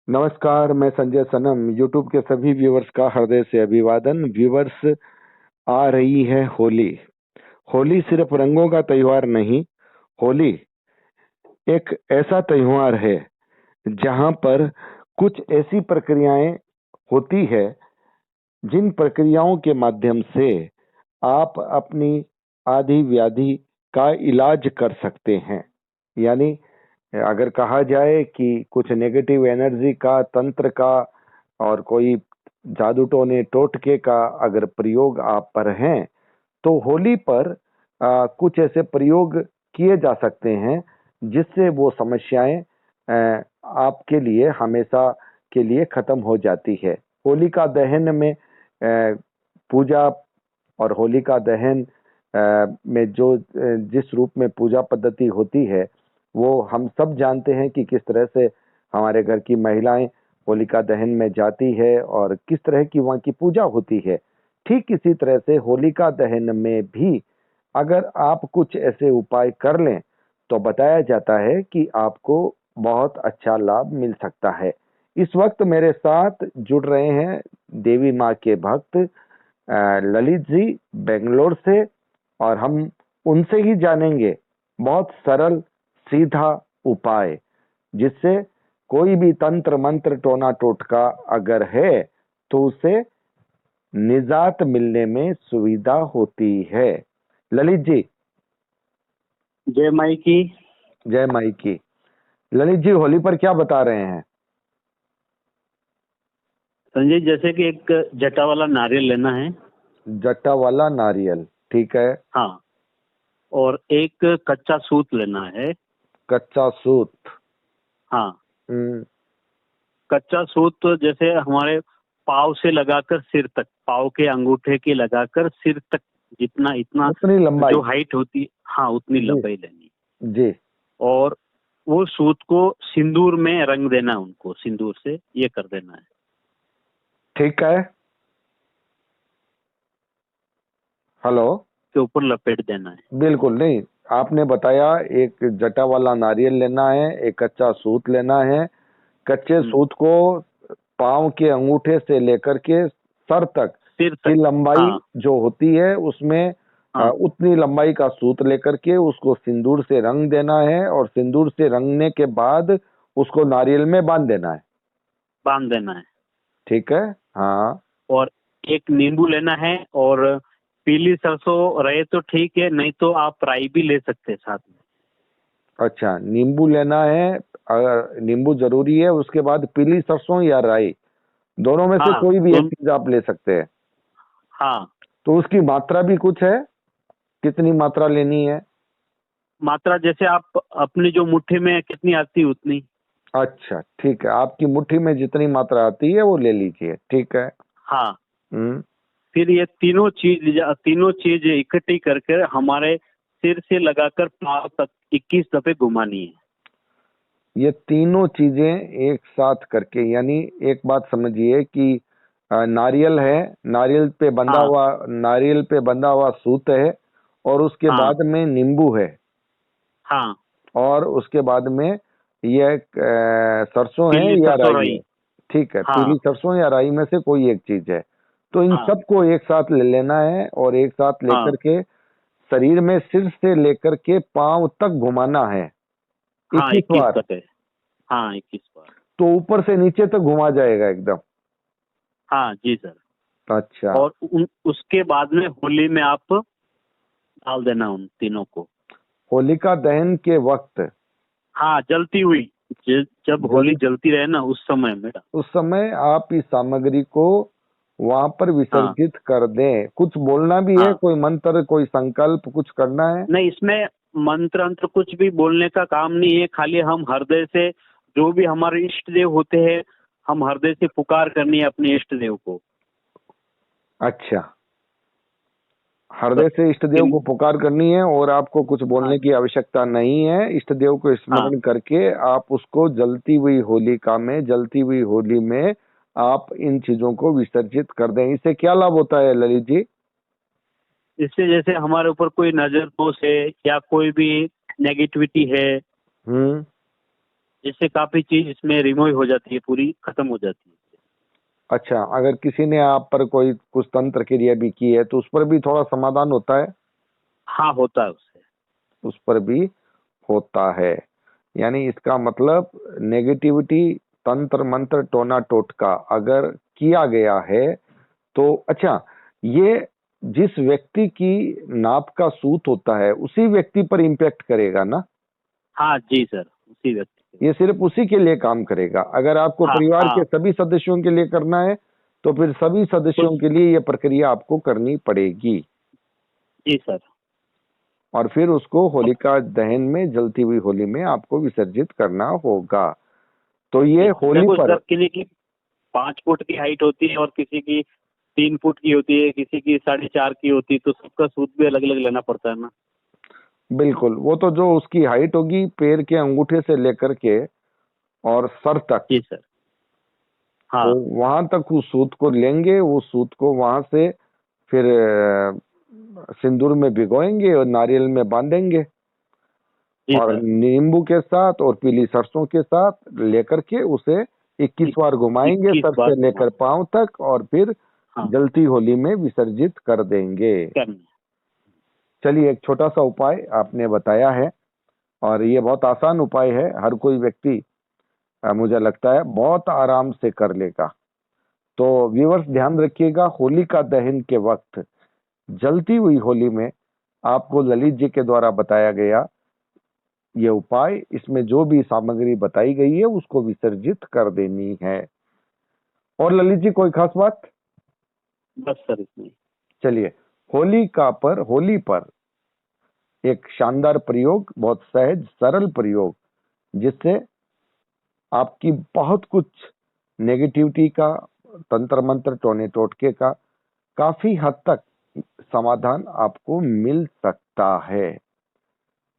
नमस्कार, मैं संजय सनम। यूट्यूब के सभी व्यूवर्स का हृदय से अभिवादन। व्यूवर्स, आ रही है होली। होली सिर्फ रंगों का त्योहार नहीं, होली एक ऐसा त्योहार है जहां पर कुछ ऐसी प्रक्रियाएं होती है जिन प्रक्रियाओं के माध्यम से आप अपनी आदि व्याधि का इलाज कर सकते हैं। यानी अगर कहा जाए कि कुछ नेगेटिव एनर्जी का, तंत्र का और कोई जादू टोने टोटके का अगर प्रयोग आप पर हैं, तो होली पर कुछ ऐसे प्रयोग किए जा सकते हैं जिससे वो समस्याएं आपके लिए हमेशा के लिए खत्म हो जाती है। होलिका दहन में पूजा और होलिका दहन में जो जिस रूप में पूजा पद्धति होती है, वो हम सब जानते हैं कि किस तरह से हमारे घर की महिलाएं होलिका दहन में जाती है और किस तरह की वहाँ की पूजा होती है। ठीक इसी तरह से होलिका दहन में भी अगर आप कुछ ऐसे उपाय कर लें तो बताया जाता है कि आपको बहुत अच्छा लाभ मिल सकता है। इस वक्त मेरे साथ जुड़ रहे हैं देवी माँ के भक्त ललित जी बेंगलोर से, और हम उनसे ही जानेंगे बहुत सरल सीधा उपाय जिससे कोई भी तंत्र मंत्र टोना टोटका अगर है तो उसे निजात मिलने में सुविधा होती है। ललित जी, जय माई की। जय माई की। ललित जी, होली पर क्या बता रहे हैं? संजय, जैसे कि एक जटा वाला नारियल लेना है। जट्टा वाला नारियल, ठीक है। हाँ। और एक कच्चा सूत लेना है। कच्चा सूत। हाँ। हम्म, कच्चा सूत तो जैसे हमारे पाँव से लगाकर सिर तक, पाँव के अंगूठे के लगाकर सिर तक, जितना इतना उतनी लंबाई। जो हाइट होती है, हाँ उतनी जी लंबाई लेनी। जी। और वो सूत को सिंदूर में रंग देना है, उनको सिंदूर से ये कर देना है। ठीक है। हेलो। के ऊपर लपेट देना है। बिल्कुल नहीं, आपने बताया एक जटा वाला नारियल लेना है, एक कच्चा सूत लेना है। कच्चे सूत को पाँव के अंगूठे से लेकर के सर तक सिर की तक। लंबाई हाँ जो होती है उसमें हाँ उतनी लंबाई का सूत लेकर के उसको सिंदूर से रंग देना है, और सिंदूर से रंगने के बाद उसको नारियल में बांध देना है। बांध देना है। ठीक है। हाँ। और एक नींबू लेना है, और पीली सरसों रहे तो ठीक है, नहीं तो आप राई भी ले सकते हैं साथ में। अच्छा, नींबू लेना है। अगर नींबू जरूरी है, उसके बाद पीली सरसों या राई, दोनों में से हाँ कोई भी एक चीज आप ले सकते हैं। हाँ। तो उसकी मात्रा भी कुछ है, कितनी मात्रा लेनी है? मात्रा जैसे आप अपनी जो मुट्ठी में कितनी आती है उतनी। अच्छा, ठीक है, आपकी मुट्ठी में जितनी मात्रा आती है वो ले लीजिए। ठीक है। हाँ। हम्म। फिर ये तीनों चीज इकट्ठी करके हमारे सिर से लगाकर पाँव तक 21 दफे घुमानी है। ये तीनों चीजें एक साथ करके, यानी एक बात समझिए कि नारियल है, हाँ नारियल पे बंधा हुआ सूत है, और उसके हाँ बाद में नींबू है, हाँ। और उसके बाद में ये सरसों है पीली या सरसों राई है। रही। ठीक है, हाँ पीली सरसों या राई में से कोई एक चीज है। तो इन हाँ सबको एक साथ ले लेना है, और एक साथ लेकर हाँ के शरीर में सिर से लेकर के पांव तक घुमाना है हाँ। 21 21 बार। दफे। हाँ 21 बार। तो ऊपर से नीचे तक घुमा जाएगा एकदम। हाँ जी सर। अच्छा। और उसके बाद में होली में आप डाल देना उन तीनों को। होलिका दहन के वक्त, हाँ, जलती हुई। जब जल होली जलती रहे ना, उस समय में। उस समय आप इस सामग्री को वहां पर हाँ विसर्जित कर दें। कुछ बोलना भी है, हाँ। कोई मंत्र, कोई संकल्प, कुछ करना है? नहीं, इसमें मंत्र अंत्र कुछ भी बोलने का काम नहीं है। खाली हम हृदय से, जो भी हमारे इष्ट देव होते हैं, हम हृदय से पुकार करनी है अपने इष्ट देव को। अच्छा, हृदय बस। से इष्ट देव को पुकार करनी है, और आपको कुछ हाँ बोलने की आवश्यकता नहीं है। इष्ट देव को हाँ। स्मरण करके आप उसको जलती हुई होलिका में, जलती हुई होली में आप इन चीजों को विसर्जित कर दें। इससे क्या लाभ होता है ललित जी? इससे जैसे हमारे ऊपर कोई नजर दोष है या कोई भी नेगेटिविटी है, हम्म। जिससे काफी चीज इसमें रिमूव हो जाती है, पूरी खत्म हो जाती है। अच्छा, अगर किसी ने आप पर कोई कुछ तंत्र क्रिया भी की है तो उस पर भी थोड़ा समाधान होता है? हाँ, होता है उससे। उस पर भी होता है। यानी इसका मतलब नेगेटिविटी, तंत्र मंत्र टोना टोटका अगर किया गया है तो अच्छा, ये जिस व्यक्ति की नाप का सूत होता है उसी व्यक्ति पर इम्पैक्ट करेगा ना? हाँ जी सर, उसी व्यक्ति के। ये सिर्फ उसी के लिए काम करेगा। अगर आपको हाँ परिवार हाँ। के सभी सदस्यों के लिए करना है तो फिर सभी सदस्यों के लिए ये प्रक्रिया आपको करनी पड़ेगी जी सर। और फिर उसको होलिका दहन में, जलती हुई होली में आपको विसर्जित करना होगा। तो ये होली देखो पर सर, किसी की 5 फुट की हाइट होती है और किसी की 3 फुट की होती है, किसी की 4.5 की होती है, तो सबका सूद भी अलग अलग लेना पड़ता है ना। बिल्कुल, वो तो जो उसकी हाइट होगी पैर के अंगूठे से लेकर के और सर तक, जी सर। वो हाँ वहां तक उस सूत को लेंगे, वो सूत को वहां से फिर सिंदूर में भिगोएंगे और नारियल में बांधेंगे जी और सर। नींबू के साथ और पीली सरसों के साथ लेकर के उसे 21 बार घुमाएंगे 21 सर बार से लेकर घुमाना। पांव तक और फिर हाँ, जलती होली में विसर्जित कर देंगे। करना। चलिए, एक छोटा सा उपाय आपने बताया है और ये बहुत आसान उपाय है, हर कोई व्यक्ति मुझे लगता है बहुत आराम से कर लेगा। तो व्यूअर्स ध्यान रखिएगा, होली का दहन के वक्त जलती हुई होली में आपको ललित जी के द्वारा बताया गया ये उपाय, इसमें जो भी सामग्री बताई गई है उसको विसर्जित कर देनी है। और ललित जी कोई खास बात? बस सर इसमें। चलिए, होली पर एक शानदार प्रयोग, बहुत सहज सरल प्रयोग, जिससे आपकी बहुत कुछ नेगेटिविटी का, तंत्र मंत्र टोने टोटके का काफी हद तक समाधान आपको मिल सकता है।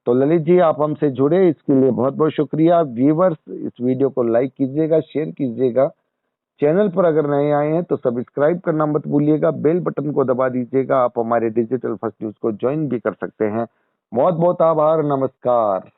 तो ललित जी, आप हमसे जुड़े इसके लिए बहुत बहुत शुक्रिया। व्यूवर्स, इस वीडियो को लाइक कीजिएगा, शेयर कीजिएगा। चैनल पर अगर नए आए हैं तो सब्सक्राइब करना मत भूलिएगा, बेल बटन को दबा दीजिएगा। आप हमारे डिजिटल फर्स्ट न्यूज को ज्वाइन भी कर सकते हैं। बहुत बहुत आभार, नमस्कार।